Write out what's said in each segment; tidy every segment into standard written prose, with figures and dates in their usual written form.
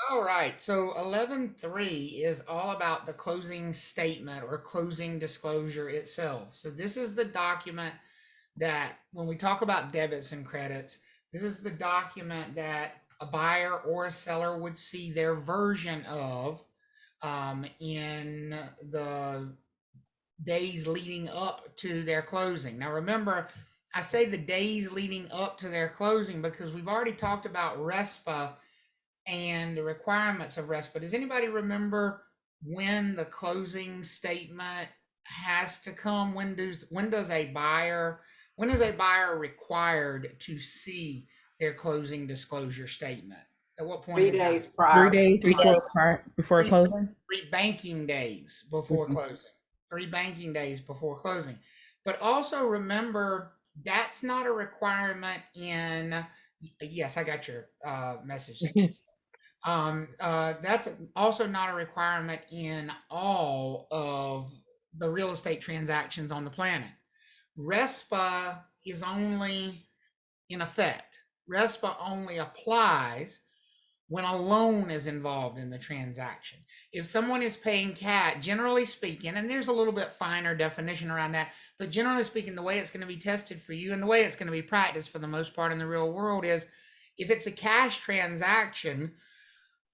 All right, so 11.3 is all about the closing statement or closing disclosure itself. So this is the document that when we talk about debits and credits, this is the document that a buyer or a seller would see their version of in the days leading up to their closing. Now, remember, I say the days leading up to their closing because we've already talked about Respa and the requirements of Respa. Does anybody remember when the closing statement has to come? When is a buyer required to see their closing disclosure statement? At what point Three in time? days 3 days prior. before 3 days. before Three, closing. three banking days before Mhm. closing. 3 banking days before closing. But also remember that's not a requirement in. Yes, I got your message. That's also not a requirement in all of the real estate transactions on the planet. RESPA is only in effect. RESPA only applies when a loan is involved in the transaction. If someone is paying cash, generally speaking, and there's a little bit finer definition around that, but generally speaking, the way it's going to be tested for you and the way it's going to be practiced for the most part in the real world is if it's a cash transaction,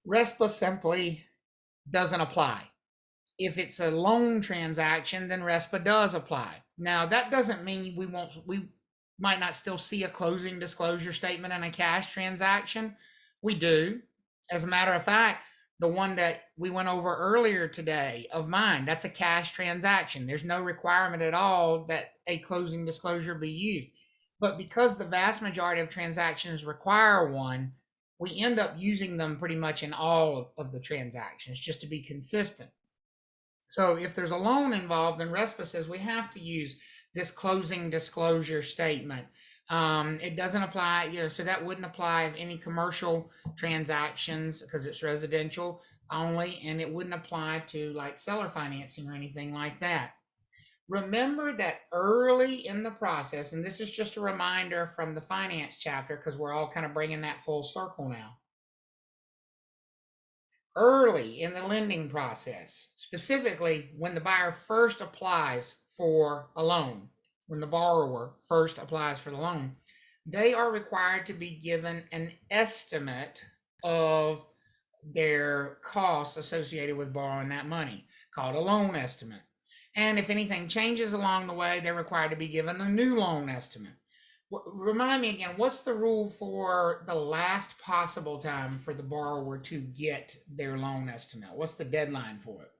RESPA simply doesn't apply. If it's a loan transaction, then RESPA does apply. Now, that doesn't mean we might not still see a closing disclosure statement in a cash transaction. We do. As a matter of fact, the one that we went over earlier today of mine, that's a cash transaction. There's no requirement at all that a closing disclosure be used. But because the vast majority of transactions require one, we end up using them pretty much in all of the transactions just to be consistent. So if there's a loan involved, then RESPA says we have to use this closing disclosure statement. It doesn't apply, so that wouldn't apply of any commercial transactions because it's residential only, and it wouldn't apply to like seller financing or anything like that. Remember that early in the process, and this is just a reminder from the finance chapter because we're all kind of bringing that full circle now. Early in the lending process, specifically when the buyer first applies for a loan, when the borrower first applies for the loan, they are required to be given an estimate of their costs associated with borrowing that money, called a loan estimate. And if anything changes along the way, they're required to be given a new loan estimate. Remind me again, what's the rule for the last possible time for the borrower to get their loan estimate? What's the deadline for it?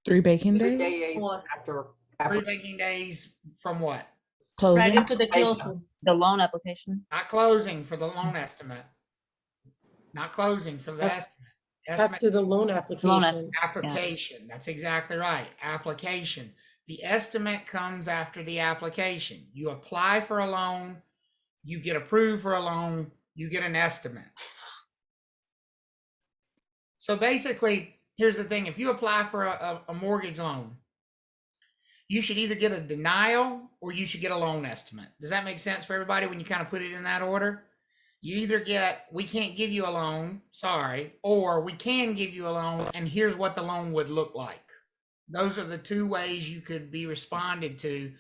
3 banking 3 days. days Or after. 3 banking days from what? right Closing. after the closing. The loan application. Not closing for the loan estimate. Not closing for the estimate. Estimate After the loan application. application. That's exactly right. Application. The estimate comes after the application. You apply for a loan, you get approved for a loan, you get an estimate. So basically, here's the thing. If you apply for a mortgage loan, you should either get a denial or you should get a loan estimate. Does that make sense for everybody when you kind of put it in that order? You either get, we can't give you a loan, sorry, or we can give you a loan and here's what the loan would look like. Those are the two ways you could be responded to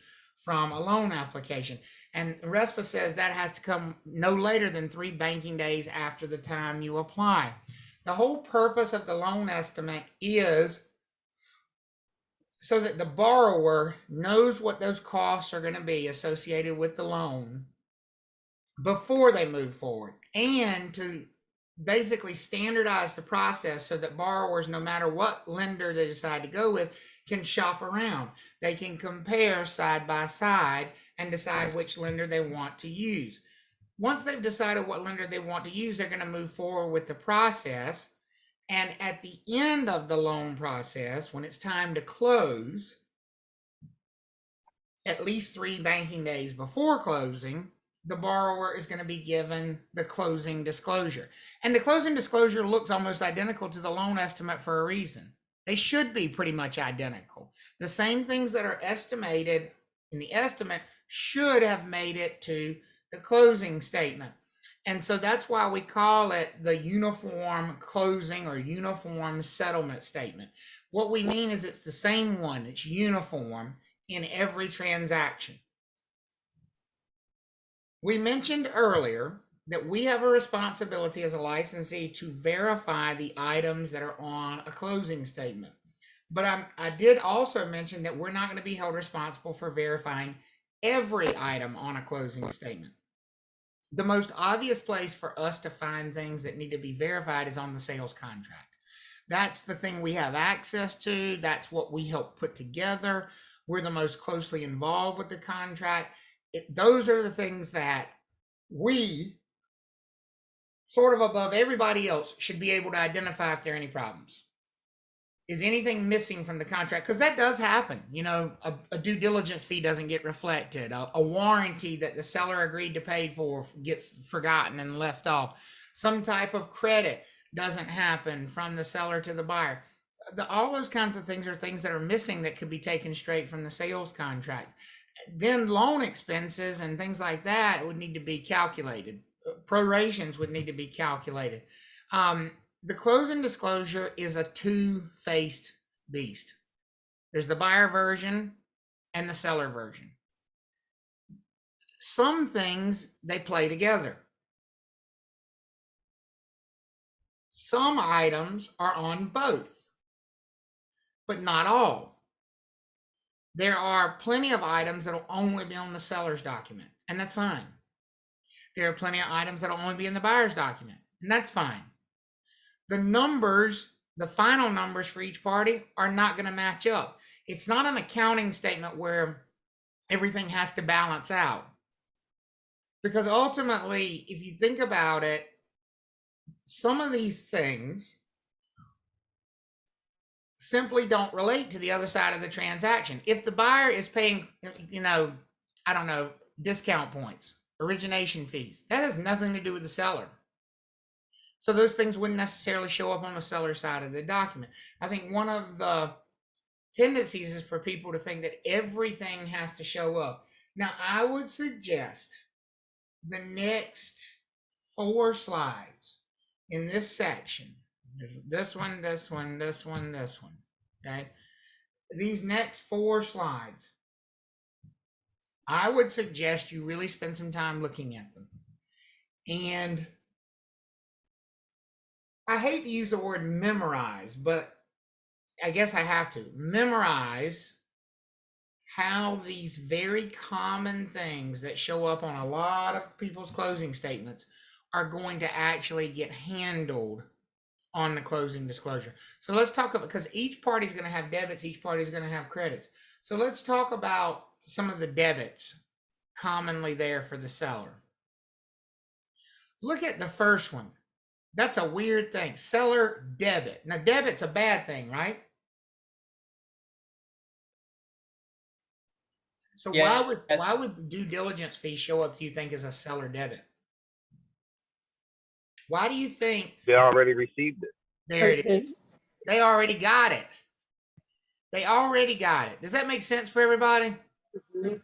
from a loan application. And RESPA says that has to come no later than 3 banking days after the time you apply. The whole purpose of the loan estimate is so that the borrower knows what those costs are going to be associated with the loan before they move forward, and to basically standardize the process so that borrowers, no matter what lender they decide to go with, can shop around. They can compare side by side and decide which lender they want to use. Once they've decided what lender they want to use, they're going to move forward with the process. And at the end of the loan process, when it's time to close, at least 3 banking days before closing, the borrower is going to be given the closing disclosure. And the closing disclosure looks almost identical to the loan estimate for a reason. They should be pretty much identical. The same things that are estimated in the estimate should have made it to the closing statement. And so that's why we call it the uniform closing or uniform settlement statement. What we mean is it's the same one, it's uniform in every transaction. We mentioned earlier that we have a responsibility as a licensee to verify the items that are on a closing statement. But I did also mention that we're not going to be held responsible for verifying every item on a closing statement. The most obvious place for us to find things that need to be verified is on the sales contract. That's the thing we have access to. That's what we help put together. We're the most closely involved with the contract. Those are the things that we, sort of above everybody else, should be able to identify if there are any problems. Is anything missing from the contract? Because that does happen. You know, a due diligence fee doesn't get reflected. A warranty that the seller agreed to pay for gets forgotten and left off. Some type of credit doesn't happen from the seller to the buyer. All those kinds of things are things that are missing that could be taken straight from the sales contract. Then loan expenses and things like that would need to be calculated. Prorations would need to be calculated. The closing disclosure is a two-faced beast. There's the buyer version and the seller version. Some things, they play together. Some items are on both, but not all. There are plenty of items that will only be on the seller's document, and that's fine. There are plenty of items that will only be in the buyer's document, and that's fine. The numbers, the final numbers for each party are not going to match up. It's not an accounting statement where everything has to balance out. Because ultimately, if you think about it, some of these things simply don't relate to the other side of the transaction. If the buyer is paying, discount points, origination fees, that has nothing to do with the seller. So those things wouldn't necessarily show up on the seller side of the document. I think one of the tendencies is for people to think that everything has to show up. Now, I would suggest the next 4 slides in this section, this one, this one, this one, this one, okay? These next 4 slides, I would suggest you really spend some time looking at them. And I hate to use the word memorize, but I guess I have to. Memorize how these very common things that show up on a lot of people's closing statements are going to actually get handled on the closing disclosure. So let's talk about, because each party is going to have debits, each party is going to have credits. So let's talk about some of the debits commonly there for the seller. Look at the first one. That's a weird thing. Seller debit. Now, debit's a bad thing, right? So Yes. why would the due diligence fee show up, do you think, as a seller debit? Why do you think They already received it? there it is? They already got it. They already got it. Does that make sense for everybody? Mm-hmm.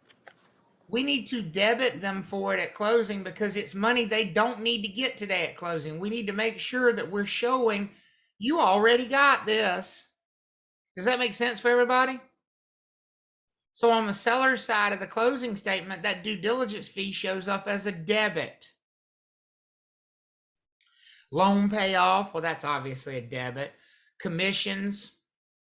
We need to debit them for it at closing because it's money they don't need to get today at closing. We need to make sure that we're showing you already got this. Does that make sense for everybody? So on the seller's side of the closing statement, that due diligence fee shows up as a debit. Loan payoff, well, that's obviously a debit. Commissions,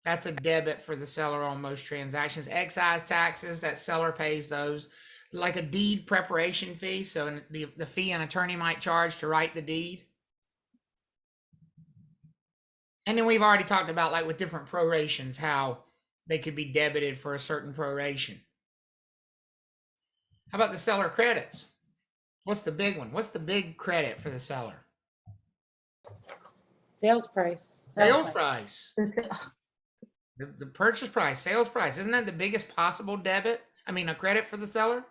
that's a debit for the seller on most transactions. Excise taxes, that seller pays those. Like a deed preparation fee, so the fee an attorney might charge to write the deed. And then we've already talked about, like with different prorations, how they could be debited for a certain proration. How about the seller credits? What's the big one? What's the big credit for the seller? Sales price. Sales price. The purchase price, sales price. Isn't that the biggest possible debit? I mean, a credit for the seller?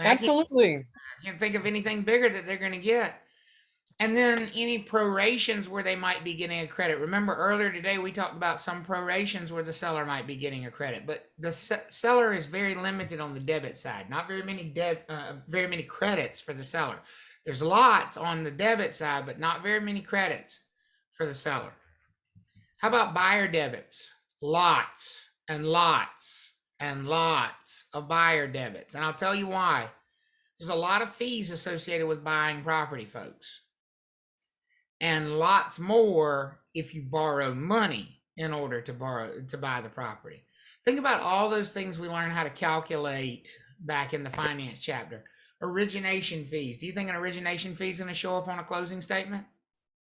Absolutely. I can't think of anything bigger that they're going to get. And then any prorations where they might be getting a credit. Remember earlier today, we talked about some prorations where the seller might be getting a credit, but the seller is very limited on the debit side. Not very many credits for the seller. There's lots on the debit side, but not very many credits for the seller. How about buyer debits? Lots and lots and lots of buyer debits. And I'll tell you why. There's a lot of fees associated with buying property, folks. And lots more if you borrow money in order to buy the property. Think about all those things we learned how to calculate back in the finance chapter. Origination fees. Do you think an origination fee is going to show up on a closing statement?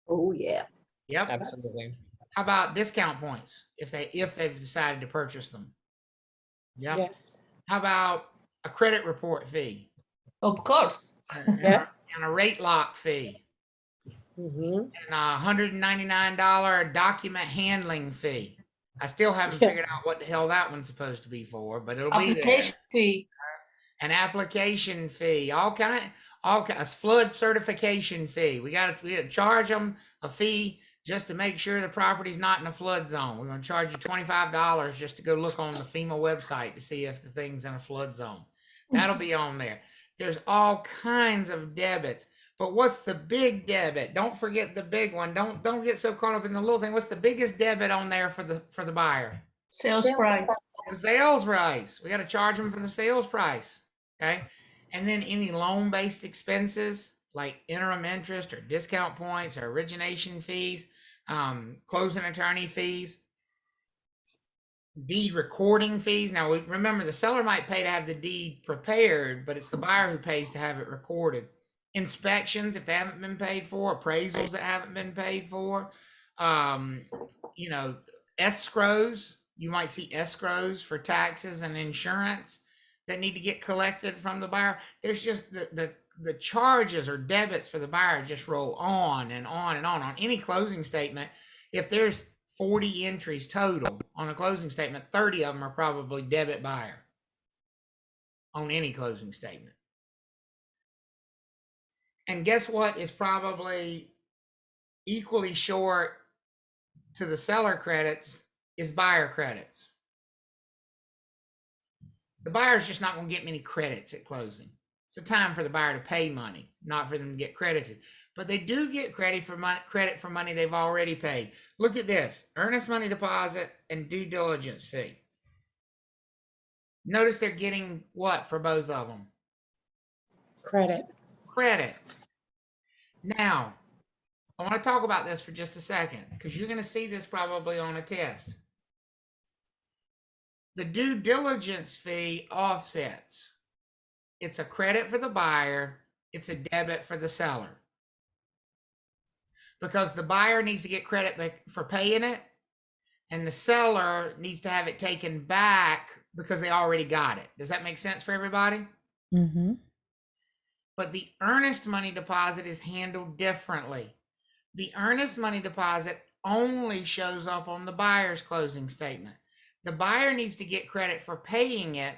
Oh yeah. Yep. Absolutely. How about discount points if they've decided to purchase them? Yep. Yes. How about a credit report fee? Of course. Yeah. And a rate lock fee? Mm-hmm. And a $199 document handling fee. I still haven't figured out what the hell that one's supposed to be for, but it'll be there. Application fee. An application fee, a flood certification fee. We got to charge them a fee just to make sure the property's not in a flood zone. We're going to charge you $25 just to go look on the FEMA website to see if the thing's in a flood zone. That'll be on there. There's all kinds of debits. But what's the big debit? Don't forget the big one. Don't get so caught up in the little thing. What's the biggest debit on there for the buyer? Sales price. The sales price. We got to charge them for the sales price. Okay. And then any loan-based expenses like interim interest or discount points or origination fees, closing attorney fees, deed recording fees. Now remember, the seller might pay to have the deed prepared, but it's the buyer who pays to have it recorded. Inspections, if they haven't been paid for, appraisals that haven't been paid for, escrows. You might see escrows for taxes and insurance that need to get collected from the buyer. There's just the charges or debits for the buyer just roll on and on and on any closing statement. If there's 40 entries total on a closing statement, 30 of them are probably debit buyer on any closing statement. And guess what is probably equally short to the seller credits is buyer credits. The buyer's just not going to get many credits at closing. It's a time for the buyer to pay money, not for them to get credited. But they do get credit for money they've already paid. Look at this: earnest money deposit and due diligence fee. Notice they're getting what for both of them? Credit. Credit. Now, I want to talk about this for just a second because you're going to see this probably on a test. The due diligence fee offsets. It's a credit for the buyer. It's a debit for the seller. Because the buyer needs to get credit for paying it, and the seller needs to have it taken back because they already got it. Does that make sense for everybody? Mm-hmm. But the earnest money deposit is handled differently. The earnest money deposit only shows up on the buyer's closing statement. The buyer needs to get credit for paying it,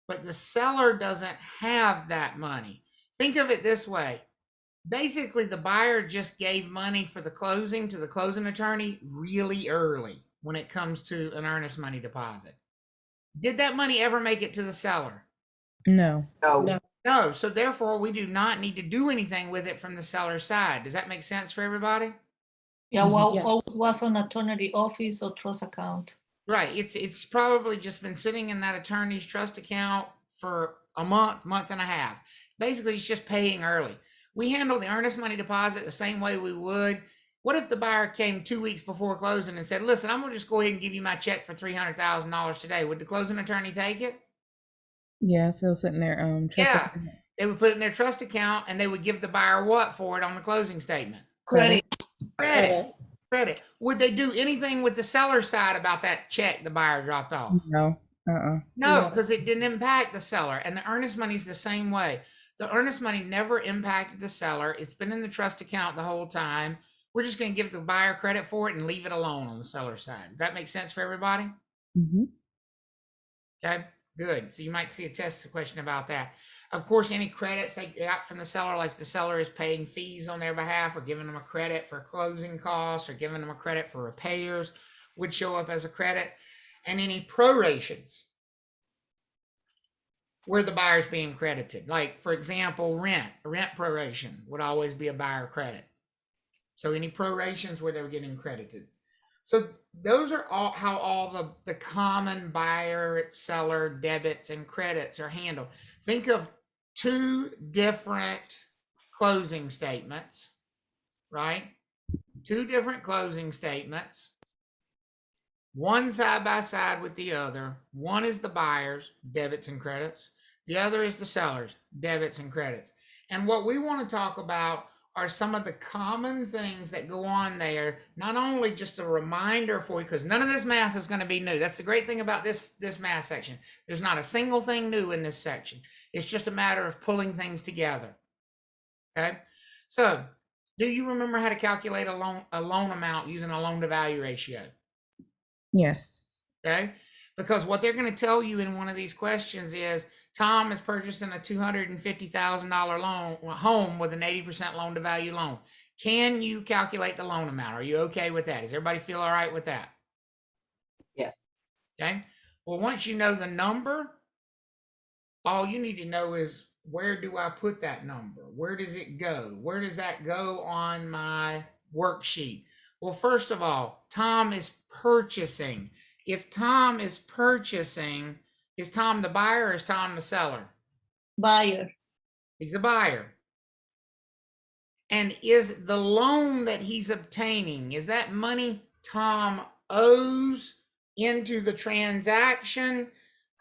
but the seller doesn't have that money. Think of it this way. Basically, the buyer just gave money for the closing to the closing attorney really early when it comes to an earnest money deposit. Did that money ever make it to the seller? No. No. No, so therefore we do not need to do anything with it from the seller's side. Does that make sense for everybody? Yeah, well, Yes. what was on attorney office or trust account? Right. It's probably just been sitting in that attorney's trust account for a month and a half. Basically, it's just paying early. We handle the earnest money deposit the same way we would. What if the buyer came 2 weeks before closing and said, listen, I'm going to just go ahead and give you my check for $300,000 today. Would the closing attorney take it? Yeah, so sitting there. Trust Yeah. account. They would put it in their trust account and they would give the buyer what for it on the closing statement? Credit. Credit. Would they do anything with the seller side about that check the buyer dropped off? No. No, No. because it didn't impact the seller. And the earnest money is the same way. The earnest money never impacted the seller. It's been in the trust account the whole time. We're just going to give the buyer credit for it and leave it alone on the seller side. Does that make sense for everybody? Mm-hmm. Okay, good. So you might see a test question about that. Of course, any credits they got from the seller, like if the seller is paying fees on their behalf or giving them a credit for closing costs or giving them a credit for repairs, would show up as a credit. And any prorations. where the buyer's being credited. Like, for example, rent proration would always be a buyer credit. So any prorations where they were getting credited. So those are all how all the common buyer, seller, debits, and credits are handled. Think of two different closing statements, right? Two different closing statements. One side by side with the other. One is the buyer's, debits and credits. The other is the seller's, debits and credits. And what we want to talk about are some of the common things that go on there, not only just a reminder for you, because none of this math is going to be new. That's the great thing about this math section. There's not a single thing new in this section. It's just a matter of pulling things together. Okay? So, do you remember how to calculate a loan amount using a loan to value ratio? Yes. Okay? Because what they're going to tell you in one of these questions is Tom is purchasing a $250,000 home with an 80% loan to value loan. Can you calculate the loan amount? Are you okay with that? Does everybody feel all right with that? Yes. Okay. Well, once you know the number, all you need to know is, where do I put that number? Where does it go? Where does that go on my worksheet? Well, first of all, Tom is purchasing. If Tom is purchasing, is Tom the buyer or is Tom the seller? Buyer. He's a buyer. And is the loan that he's obtaining, is that money Tom owes into the transaction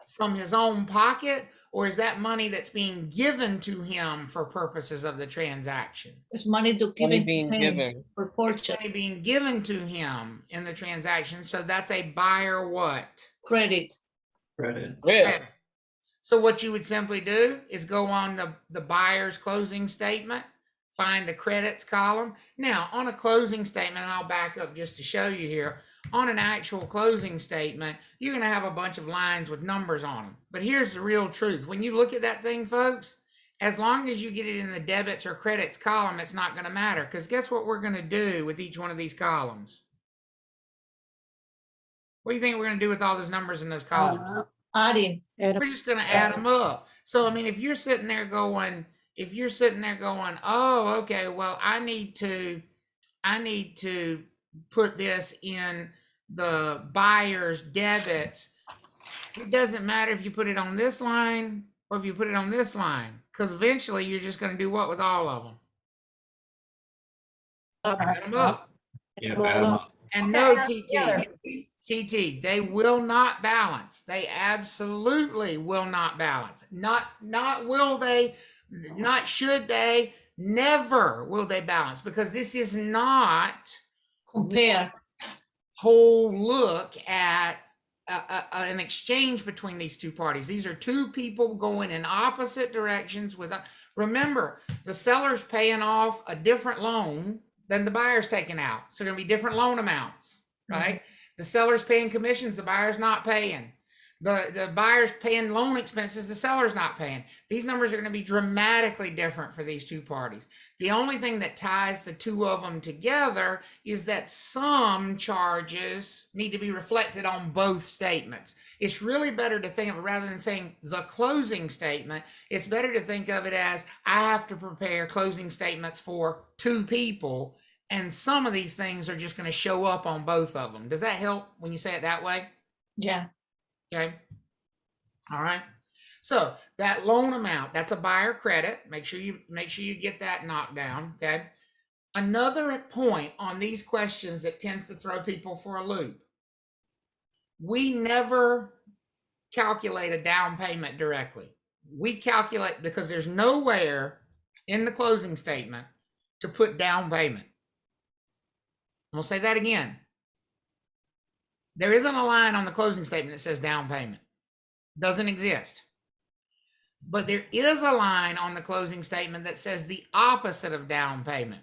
from his own pocket, or is that money that's being given to him for purposes of the transaction? It's money to give Money it to being him given. for It's purchase. money being given to him in the transaction. So that's a buyer what? Credit. Credit. Credit. So what you would simply do is go on the buyer's closing statement, find the credits column. Now, on a closing statement, and I'll back up just to show you here, on an actual closing statement, you're going to have a bunch of lines with numbers on them. But here's the real truth. When you look at that thing, folks, as long as you get it in the debits or credits column, it's not going to matter. Because guess what we're going to do with each one of these columns? What do you think we're going to do with all those numbers in those columns? Adding. We're just going to add them up. So, I mean, if you're sitting there going, oh, okay, well, I need to put this in the buyer's debits. It doesn't matter if you put it on this line or if you put it on this line, because eventually you're just going to do what with all of them? Add them up. And no, TT, they will not balance. They absolutely will not balance. Not will they, not should they, never will they balance, because this is not Compare. whole look at an exchange between these two parties. These are two people going in opposite directions. Remember, the seller's paying off a different loan than the buyer's taking out. So they're going to be different loan amounts, right? The seller's paying commissions, the buyer's not paying. The buyer's paying loan expenses, the seller's not paying. These numbers are going to be dramatically different for these two parties. The only thing that ties the two of them together is that some charges need to be reflected on both statements. It's really better to think of it, rather than saying the closing statement, it's better to think of it as, I have to prepare closing statements for two people, and some of these things are just going to show up on both of them. Does that help when you say it that way? Yeah. Okay. All right. So that loan amount, that's a buyer credit. Make sure you get that knocked down. Okay. Another point on these questions that tends to throw people for a loop. We never calculate a down payment directly. We calculate, because there's nowhere in the closing statement to put down payment. I'm going to say that again. There isn't a line on the closing statement that says down payment. Doesn't exist. But there is a line on the closing statement that says the opposite of down payment.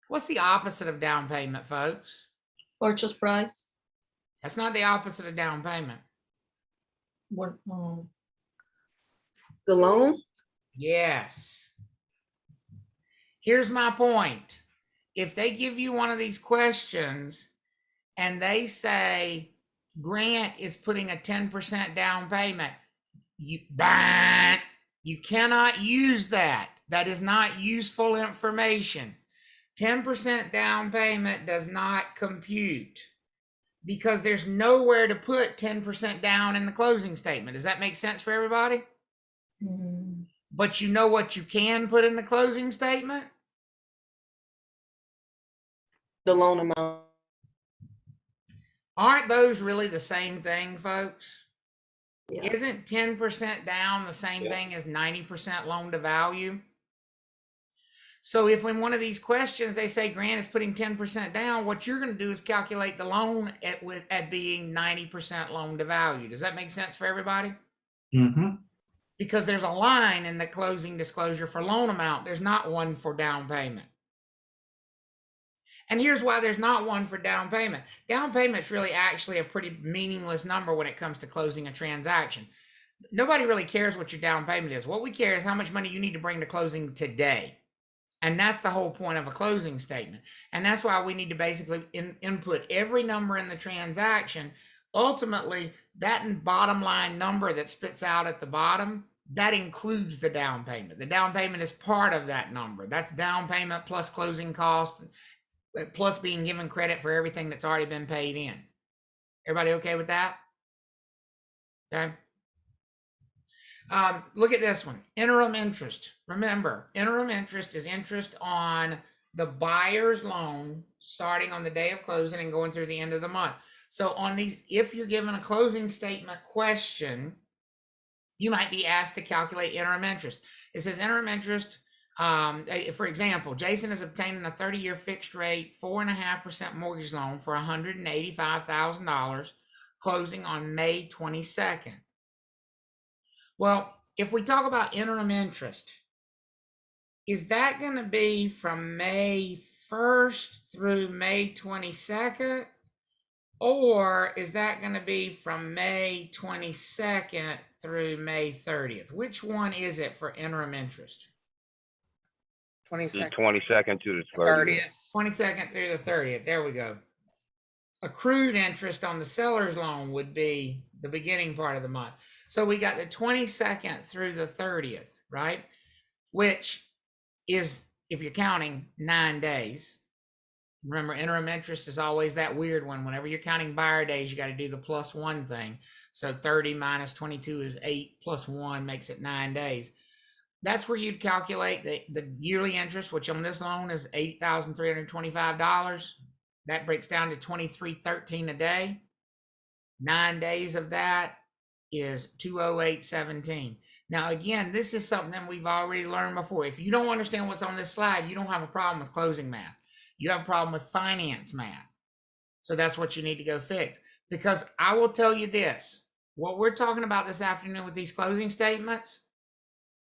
What's the opposite of down payment, folks? Purchase price. That's not the opposite of down payment. What? The loan? Yes. Here's my point. If they give you one of these questions and they say Grant is putting a 10% down payment, You cannot use that. That is not useful information. 10% down payment does not compute because there's nowhere to put 10% down in the closing statement. Does that make sense for everybody? Mm, But you know what you can put in the closing statement? The loan amount. Aren't those really the same thing, folks? Yeah. Isn't 10% down the same Yeah. thing as 90% loan to value? So if in one of these questions they say Grant is putting 10% down, what you're going to do is calculate the loan at being 90% loan to value. Does that make sense for everybody? Mm-hmm. Because there's a line in the closing disclosure for loan amount. There's not one for down payment. And here's why there's not one for down payment. Down payment's really actually a pretty meaningless number when it comes to closing a transaction. Nobody really cares what your down payment is. What we care is how much money you need to bring to closing today. And that's the whole point of a closing statement. And that's why we need to basically input every number in the transaction. Ultimately, that bottom line number that spits out at the bottom, that includes the down payment. The down payment is part of that number. That's down payment plus closing costs, plus being given credit for everything that's already been paid in. Everybody okay with that? Okay. Look at this one, interim interest. Remember, interim interest is interest on the buyer's loan starting on the day of closing and going through the end of the month. So on these, if you're given a closing statement question, you might be asked to calculate interim interest. It says interim interest, for example, Jason is obtaining a 30-year fixed rate, 4.5% mortgage loan for $185,000, closing on May 22nd. Well, if we talk about interim interest, is that going to be from May 1st through May 22nd? Or is that going to be from May 22nd through May 30th? Which one is it for interim interest? 22nd, 22nd to the 30th. 22nd through the 30th. There we go. Accrued interest on the seller's loan would be the beginning part of the month. So we got the 22nd through the 30th, right? Which is, if you're counting, 9 days. Remember, interim interest is always that weird one. Whenever you're counting buyer days, you got to do the +1 thing. So 30 minus 22 is 8, +1 makes it 9 days. That's where you'd calculate the yearly interest, which on this loan is $8,325. That breaks down to $23.13 a day. 9 days of that is $208.17. Now, again, this is something we've already learned before. If you don't understand what's on this slide, you don't have a problem with closing math. You have a problem with finance math. So that's what you need to go fix. Because I will tell you this, what we're talking about this afternoon with these closing statements,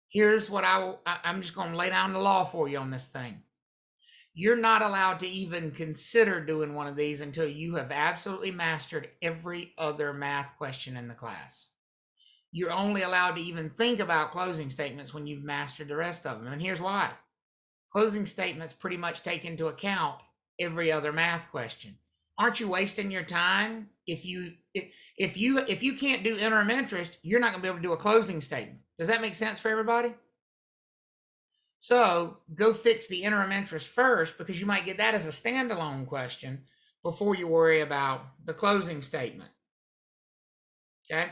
here's what I'm just going to lay down the law for you on this thing. You're not allowed to even consider doing one of these until you have absolutely mastered every other math question in the class. You're only allowed to even think about closing statements when you've mastered the rest of them. And here's why. Closing statements pretty much take into account every other math question. Aren't you wasting your time? If you can't do interim interest, you're not going to be able to do a closing statement. Does that make sense for everybody? So go fix the interim interest first, because you might get that as a standalone question before you worry about the closing statement. Okay.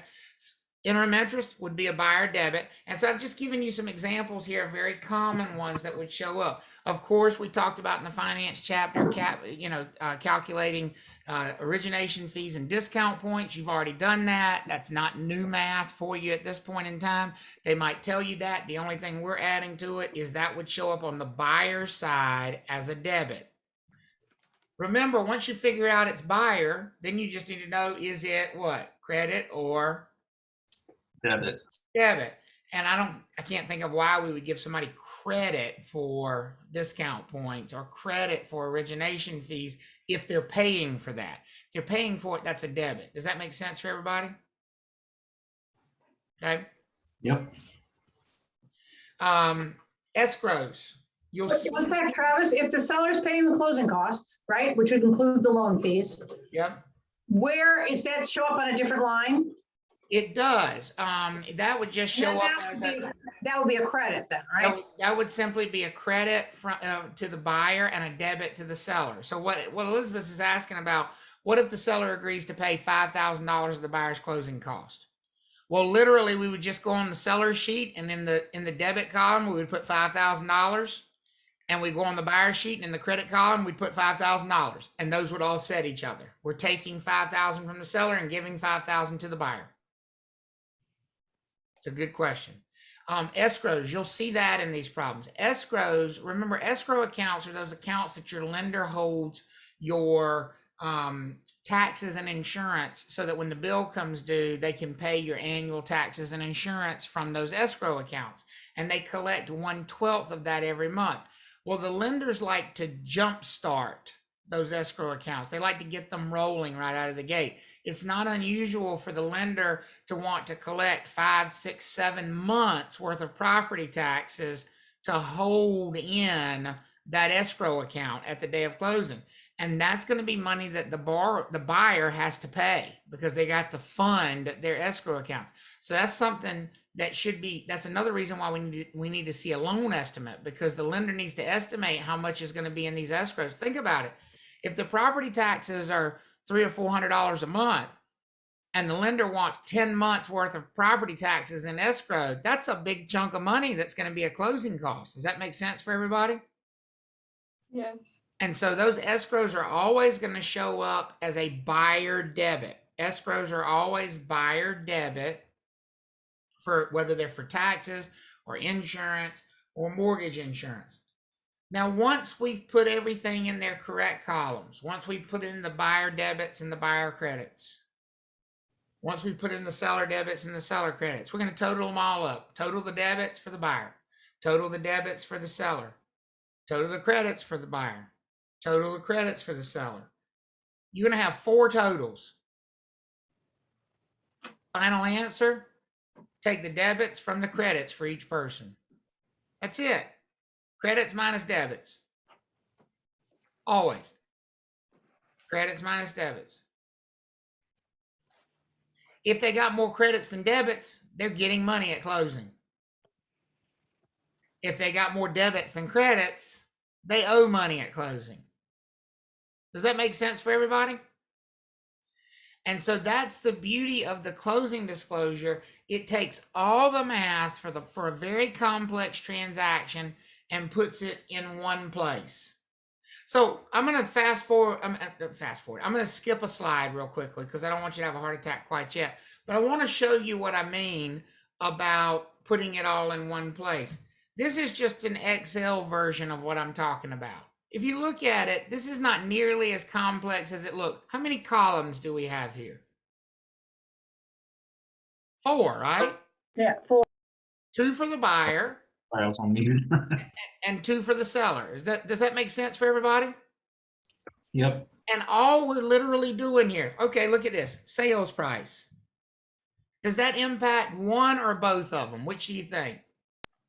Interim interest would be a buyer debit. And so I've just given you some examples here of very common ones that would show up. Of course, we talked about in the finance chapter, calculating origination fees and discount points. You've already done that. That's not new math for you at this point in time. They might tell you that. The only thing we're adding to it is that would show up on the buyer side as a debit. Remember, once you figure out it's buyer, then you just need to know, is it what? Credit or Debit. debit. And I can't think of why we would give somebody credit for discount points or credit for origination fees if they're paying for that. If they're paying for it, that's a debit. Does that make sense for everybody? Okay. Yep. Escrows. You'll see. One sec, Travis, if the seller's paying the closing costs, right, which would include the loan fees, Yep. where is that show up on a different line? It does. That would just show up as a, That would be a credit then, right? that would simply be a credit from, to the buyer and a debit to the seller. So what Elizabeth is asking about, what if the seller agrees to pay $5,000 of the buyer's closing cost? Well, literally, we would just go on the seller's sheet, and in the debit column, we would put $5,000, and we go on the buyer sheet, and in the credit column, we'd put $5,000, and those would offset each other. We're taking $5,000 from the seller and giving $5,000 to the buyer. It's a good question. Escrows, you'll see that in these problems. Escrows, remember, escrow accounts are those accounts that your lender holds your taxes and insurance so that when the bill comes due, they can pay your annual taxes and insurance from those escrow accounts. And they collect 1/12 of that every month. Well, the lenders like to jumpstart those escrow accounts. They like to get them rolling right out of the gate. It's not unusual for the lender to want to collect 5, 6, 7 months worth of property taxes to hold in that escrow account at the day of closing. And that's going to be money that the buyer has to pay because they got to fund their escrow accounts. So that's something that should be, that's another reason why we need to see a loan estimate, because the lender needs to estimate how much is going to be in these escrows. Think about it. If the property taxes are $300 or $400 a month and the lender wants 10 months worth of property taxes in escrow, that's a big chunk of money that's going to be a closing cost. Does that make sense for everybody? Yes. And so those escrows are always going to show up as a buyer debit. Escrows are always buyer debit, for whether they're for taxes or insurance or mortgage insurance. Now, once we've put everything in their correct columns, once we've put in the buyer debits and the buyer credits, once we put in the seller debits and the seller credits, we're going to total them all up. Total the debits for the buyer, total the debits for the seller, total the credits for the buyer, total the credits for the seller. You're going to have 4 totals. Final answer, take the debits from the credits for each person. That's it. Credits minus debits. Always. Credits minus debits. If they got more credits than debits, they're getting money at closing. If they got more debits than credits, they owe money at closing. Does that make sense for everybody? And so that's the beauty of the closing disclosure. It takes all the math for a very complex transaction and puts it in one place. So I'm going to fast forward. I'm going to skip a slide real quickly because I don't want you to have a heart attack quite yet. But I want to show you what I mean about putting it all in one place. This is just an Excel version of what I'm talking about. If you look at it, this is not nearly as complex as it looks. How many columns do we have here? 4, right? Yeah, 4. 2 for the buyer. I was on mute. And 2 for the seller. Does that make sense for everybody? Yep. And all we're literally doing here, okay, look at this, sales price. Does that impact one or both of them? Which do you think?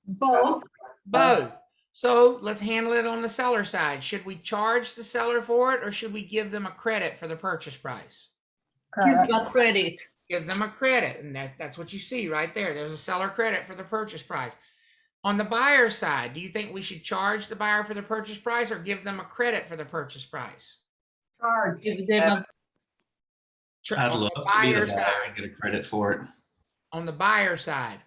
Both. Both. So let's handle it on the seller side. Should we charge the seller for it or should we give them a credit for the purchase price? Correct. A credit. Give them a credit. And that's what you see right there. There's a seller credit for the purchase price. On the buyer side, do you think we should charge the buyer for the purchase price or give them a credit for the purchase price? Charge. Give them I'd On love the to be the buyer buyer side. and get a credit for it. On the buyer side.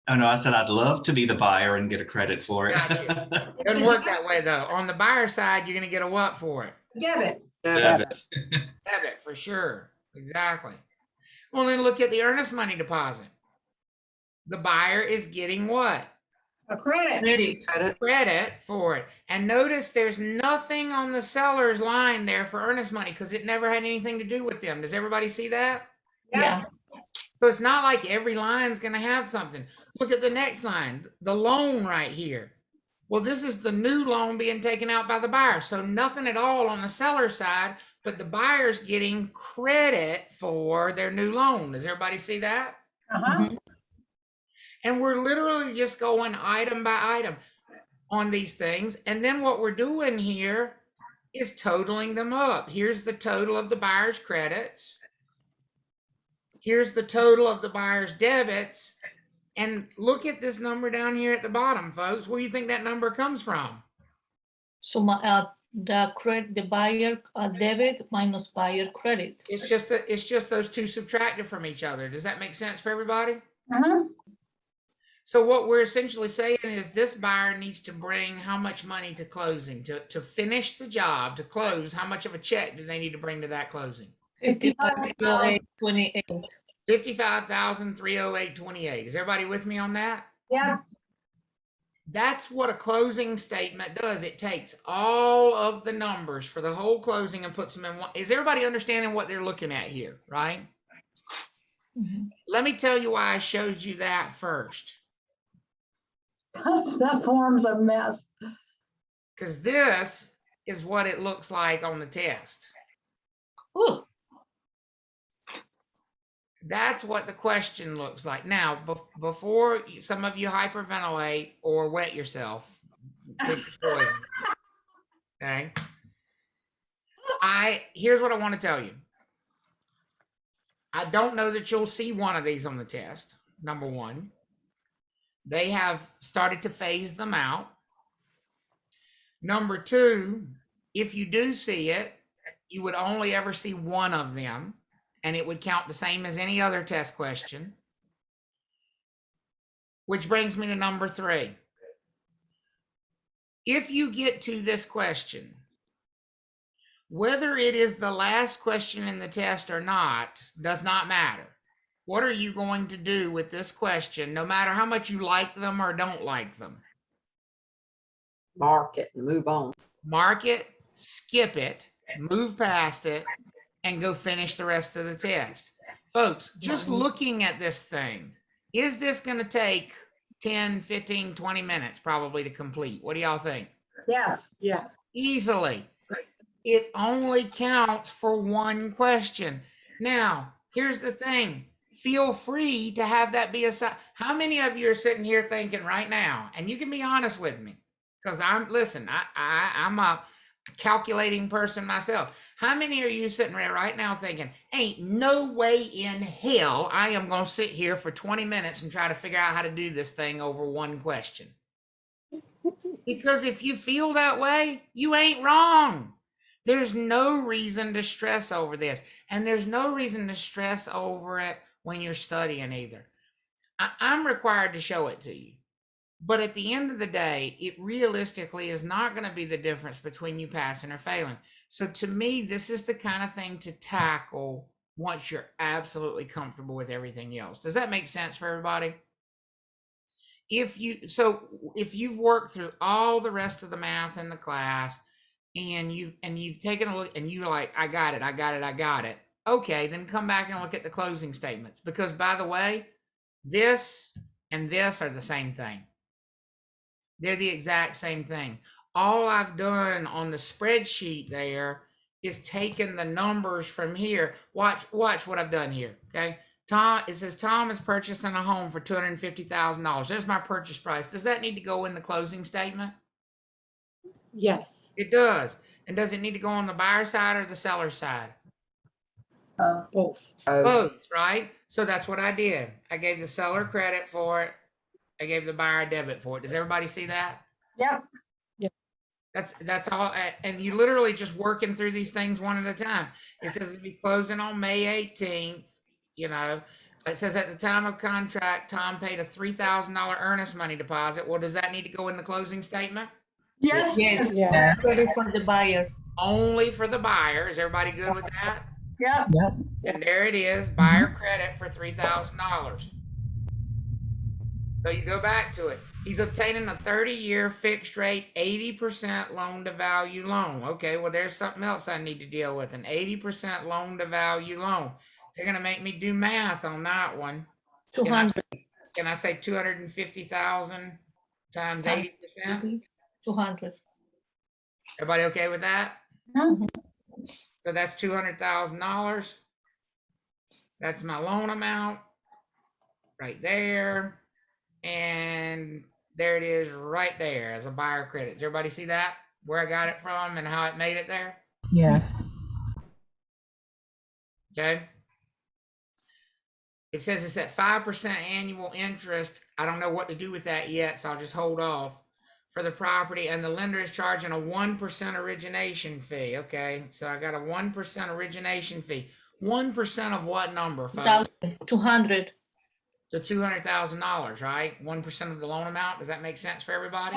Oh no, I said I'd love to be the buyer and get a credit for it. Gotcha. It doesn't work that way though. On the buyer side, you're going to get a what for it? Debit. Debit. Debit, for sure. Exactly. Well, then look at the earnest money deposit. The buyer is getting what? A credit. credit. Credit for it. And notice there's nothing on the seller's line there for earnest money because it never had anything to do with them. Does everybody see that? Yeah. So it's not like every line's going to have something. Look at the next line, the loan right here. Well, this is the new loan being taken out by the buyer. So nothing at all on the seller side, but the buyer's getting credit for their new loan. Does everybody see that? Uh-huh. And we're literally just going item by item on these things. And then what we're doing here is totaling them up. Here's the total of the buyer's credits. Here's the total of the buyer's debits. And look at this number down here at the bottom, folks. Where do you think that number comes from? So the buyer debit minus buyer credit. It's just those two subtracted from each other. Does that make sense for everybody? Uh-huh. So what we're essentially saying is this buyer needs to bring how much money to closing to finish the job, to close. How much of a check do they need to bring to that closing? 55,308.28. 55,308.28. Is everybody with me on that? Yeah. That's what a closing statement does. It takes all of the numbers for the whole closing and puts them in one. Is everybody understanding what they're looking at here, right? Mhm. Let me tell you why I showed you that first. That form's a mess. Because this is what it looks like on the test. Ooh, That's what the question looks like. Now, before some of you hyperventilate or wet yourself, with your poison, okay? Here's what I want to tell you. I don't know that you'll see one of these on the test, number one. They have started to phase them out. Number two, if you do see it, you would only ever see one of them, and it would count the same as any other test question. Which brings me to number three. If you get to this question, whether it is the last question in the test or not, does not matter. What are you going to do with this question, no matter how much you like them or don't like them? Mark it and move on. Mark it, skip it, move past it, and go finish the rest of the test. Folks, just looking at this thing, is this going to take 10, 15, 20 minutes probably to complete? What do y'all think? Yes. Yes. Easily. It only counts for one question. Now, here's the thing. Feel free to have that be a side. How many of you are sitting here thinking right now, and you can be honest with me, because I'm a calculating person myself. How many are you sitting there right now thinking, ain't no way in hell I am going to sit here for 20 minutes and try to figure out how to do this thing over one question? Because if you feel that way, you ain't wrong. There's no reason to stress over this. And there's no reason to stress over it when you're studying either. I'm required to show it to you. But at the end of the day, it realistically is not going to be the difference between you passing or failing. So to me, this is the kind of thing to tackle once you're absolutely comfortable with everything else. Does that make sense for everybody? If you've worked through all the rest of the math in the class and you've taken a look and you're like, I got it. Okay, then come back and look at the closing statements, because by the way, this and this are the same thing. They're the exact same thing. All I've done on the spreadsheet there is taken the numbers from here. Watch what I've done here, okay? It says Tom is purchasing a home for $250,000. There's my purchase price. Does that need to go in the closing statement? Yes. It does. And does it need to go on the buyer side or the seller side? Both. Both, right? So that's what I did. I gave the seller credit for it. I gave the buyer a debit for it. Does everybody see that? Yep. That's all. And you literally just working through these things one at a time. It says it'll be closing on May 18th. You know, it says at the time of contract, Tom paid a $3,000 earnest money deposit. Well, does that need to go in the closing statement? Yes. yes, Yeah. credit for the buyer. Only for the buyer. Is everybody good with that? Yep. Yep. And there it is, buyer credit for $3,000. So you go back to it. He's obtaining a 30-year fixed rate, 80% loan to value loan. Okay, well, there's something else I need to deal with, an 80% loan to value loan. They're going to make me do math on that one. 200. Can I say 250,000 times 80%? 200. Everybody okay with that? Mhm. So that's $200,000. That's my loan amount right there. And there it is right there as a buyer credit. Does everybody see that? Where I got it from and how it made it there? Yes. Okay. it says it's at 5% annual interest. I don't know what to do with that yet, so I'll just hold off for the property. And the lender is charging a 1% origination fee. Okay, so I got a 1% origination fee. 1% of what number, folks? 200. The $200,000, right? 1% of the loan amount. Does that make sense for everybody?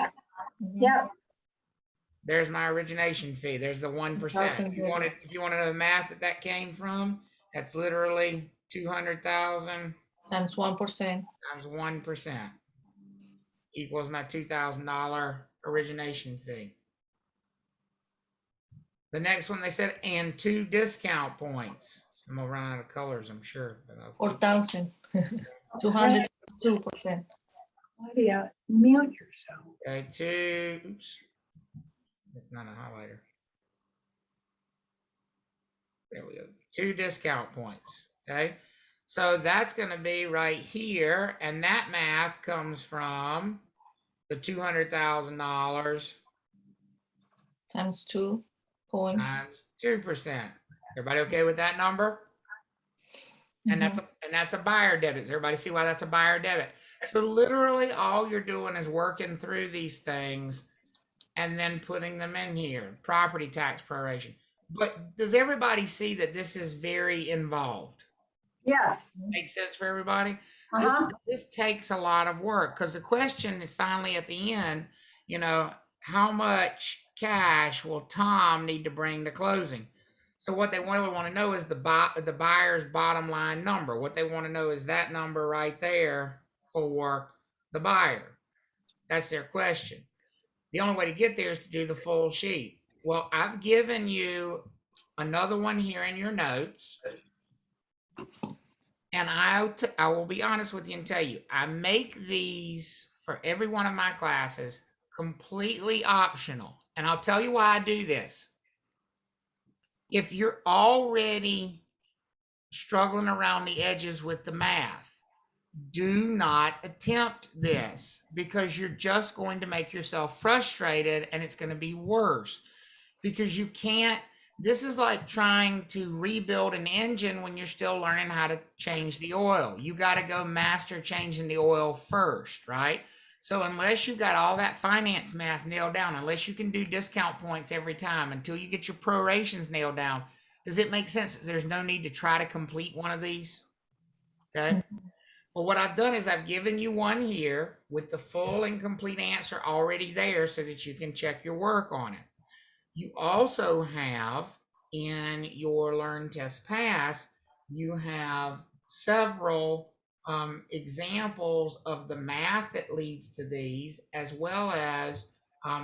Mhm. Yeah, There's my origination fee. There's the 1%. If you wanted to know the math that came from, that's literally 200,000 Times 1%. times 1% equals my $2,000 origination fee. The next one they said, and 2 discount points. I'm gonna run out of colors, I'm sure. But I'll keep- 4,000. 202%. why do you mute yourself? Okay, 2. Oops, that's not a highlighter. There we go. 2 discount points. Okay, so that's going to be right here, and that math comes from the $200,000 Times 2 points. times 2%. Everybody okay with that number? And that's a buyer debit. Does everybody see why that's a buyer debit? So literally all you're doing is working through these things and then putting them in here. Property tax proration. But does everybody see that this is very involved? Yes. Makes sense for everybody? Uh-huh. This takes a lot of work, because the question is finally at the end, how much cash will Tom need to bring to closing? So what they really want to know is the buyer's bottom line number. What they want to know is that number right there for the buyer. That's their question. The only way to get there is to do the full sheet. Well, I've given you another one here in your notes. And I will be honest with you and tell you, I make these for every one of my classes completely optional. And I'll tell you why I do this. If you're already struggling around the edges with the math, do not attempt this, because you're just going to make yourself frustrated, and it's going to be worse, because you can't. This is like trying to rebuild an engine when you're still learning how to change the oil. You got to go master changing the oil first, right? So unless you got all that finance math nailed down, unless you can do discount points every time, until you get your prorations nailed down, does it make sense that there's no need to try to complete one of these? Okay. Well, what I've done is I've given you one here with the full and complete answer already there, so that you can check your work on it. You also have in your Learn, Test, Pass, you have several examples of the math that leads to these, as well as